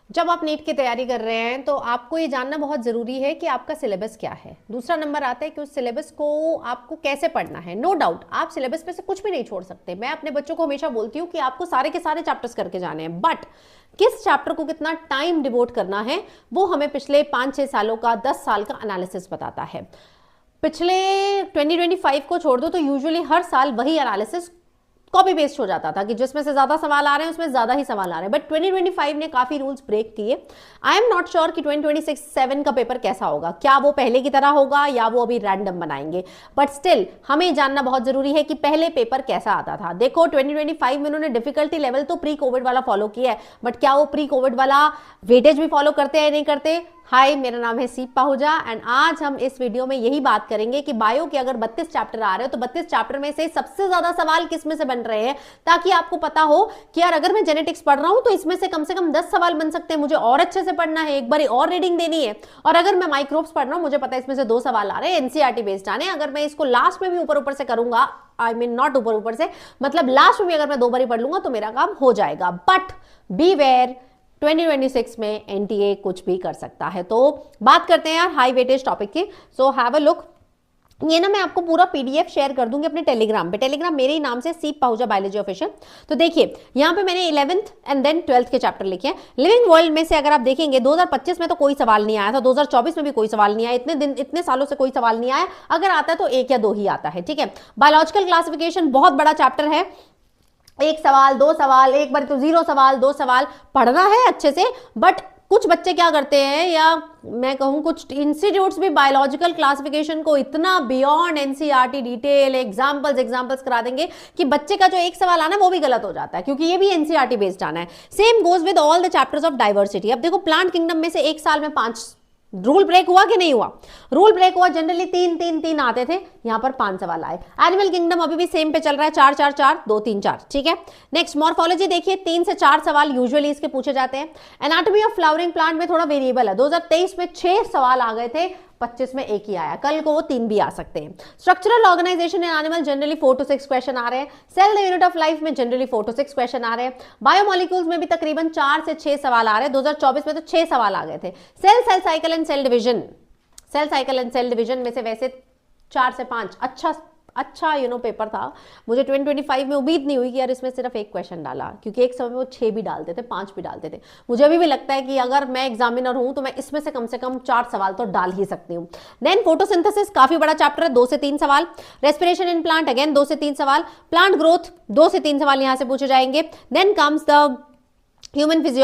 जब आप नीट की तैयारी कर रहे हैं तो आपको ये जानना बहुत ज़रूरी है कि आपका सिलेबस क्या है। दूसरा नंबर आता है कि उस सिलेबस को आपको कैसे पढ़ना है। नो डाउट आप सिलेबस में से कुछ भी नहीं छोड़ सकते। मैं अपने बच्चों को हमेशा बोलती हूँ कि आपको सारे के सारे चैप्टर्स करके जाने हैं, बट किस चैप्टर को कितना टाइम डिवोट करना है वो हमें पिछले 5-6 सालों का 10 साल का एनालिसिस बताता है। पिछले 2025 को छोड़ दो तो यूजुअली हर साल वही एनालिसिस कॉपी पेस्ट हो जाता था कि जिसमें से ज्यादा सवाल आ रहे हैं उसमें ज्यादा ही सवाल आ रहे हैं, बट 2025 ने काफी रूल्स ब्रेक किए। आई एम नॉट श्योर कि 2026-7 का पेपर कैसा होगा, क्या वो पहले की तरह होगा या वो अभी रैंडम बनाएंगे, बट स्टिल हमें जानना बहुत जरूरी है कि पहले पेपर कैसा आता था। देखो 2025 में उन्होंने डिफिकल्टी लेवल तो प्री कोविड वाला फॉलो किया है, बट क्या वो प्री कोविड वाला वेटेज भी फॉलो करते हैं नहीं करते। हाय, मेरा नाम है सीप पाहुजा एंड आज हम इस वीडियो में यही बात करेंगे कि बायो के अगर 32 चैप्टर आ रहे हो तो 32 चैप्टर में से सबसे ज्यादा सवाल किस में से बन रहे हैं, ताकि आपको पता हो कि यार अगर मैं जेनेटिक्स पढ़ रहा हूं तो इसमें से कम 10 सवाल बन सकते हैं, मुझे और अच्छे से पढ़ना है, एक बार और रीडिंग देनी है। और अगर मैं माइक्रोब्स पढ़ रहा हूं, मुझे पता है इसमें से 2 सवाल आ रहे हैं, एनसीईआरटी बेस्ड आने, अगर मैं इसको लास्ट में भी ऊपर से करूंगा, आई मीन नॉट ऊपर से, मतलब लास्ट में भी अगर मैं 2 बार ही पढ़ लूंगा तो मेरा काम हो जाएगा। बट बी वेयर 2026 में एनटीए कुछ भी कर सकता है। तो बात करते हैं यार हाई वेटेज टॉपिक की। So have a look. ये ना मैं आपको पूरा पीडीएफ शेयर कर दूंगी अपने टेलीग्राम पे। टेलीग्राम मेरे ही नाम से सीप पाहुजा बायोलॉजी ऑफिशियल। तो देखिए यहाँ पे मैंने 11th एंड देन 12th के चैप्टर लिखे हैं। लिविंग वर्ल्ड में से अगर आप देखेंगे 2025 में तो कोई सवाल नहीं आया था, 2024 में भी कोई सवाल नहीं आया, इतने सालों से कोई सवाल नहीं आया, अगर आता है तो 1 या 2 ही आता है। ठीक है, बायोलॉजिकल क्लासिफिकेशन बहुत बड़ा चैप्टर है, 1 सवाल 2 सवाल, एक बार तो 0 सवाल 2 सवाल, पढ़ना है अच्छे से। बट कुछ बच्चे क्या करते हैं, या मैं कहूं कुछ इंस्टीट्यूट्स भी बायोलॉजिकल क्लासिफिकेशन को इतना बियॉन्ड एनसीईआरटी डिटेल एग्जांपल्स करा देंगे कि बच्चे का जो 1 सवाल आना है वो भी गलत हो जाता है, क्योंकि ये भी एनसीईआरटी बेस्ड आना है। Same goes with all the chapters of diversity. अब देखो प्लांट किंगडम में से 1 साल में 5 रूल ब्रेक हुआ कि नहीं हुआ? रूल ब्रेक हुआ, जनरली 3 आते थे, यहां पर 5 सवाल आए। एनिमल किंगडम अभी भी सेम पे चल रहा है, 4 2 3 4। ठीक है, नेक्स्ट मॉर्फोलॉजी देखिए, 3 से 4 सवाल यूजुअली इसके पूछे जाते हैं। एनाटॉमी ऑफ फ्लावरिंग प्लांट में थोड़ा वेरिएबल है, 2023 में 6 सवाल आ गए थे, 25 में 1 ही आया, कल को वो 3 भी आ सकते हैं। Structural organisation in animal generally 4 to 6 question आ रहे हैं। Cell the unit of life में जनरली 4 to 6 क्वेश्चन आ रहे हैं। बायोमोलिक्यूल्स में भी तकरीबन 4 से 6 सवाल आ रहे हैं, 2024 में तो 6 सवाल आ गए थे। Cell cycle and cell division में से वैसे 4 से 5 अच्छा पेपर था। मुझे 2025 में उम्मीद नहीं हुई कि यार इसमें सिर्फ 1 क्वेश्चन डाला, क्योंकि एक समय में वो 6 भी डालते थे, 5 भी डालते थे। मुझे अभी भी लगता है कि अगर मैं एग्जामिनर हूं तो मैं इसमें से कम 4 सवाल तो डाल ही सकती हूँ। देन फोटोसिंथेसिस काफी बड़ा चैप्टर है, 2 से 3 सवाल। रेस्पिरेशन इन प्लांट अगेन 2 से 3 सवाल। प्लांट ग्रोथ 2 से 3 सवाल यहां से पूछे जाएंगे। Then comes the human physiology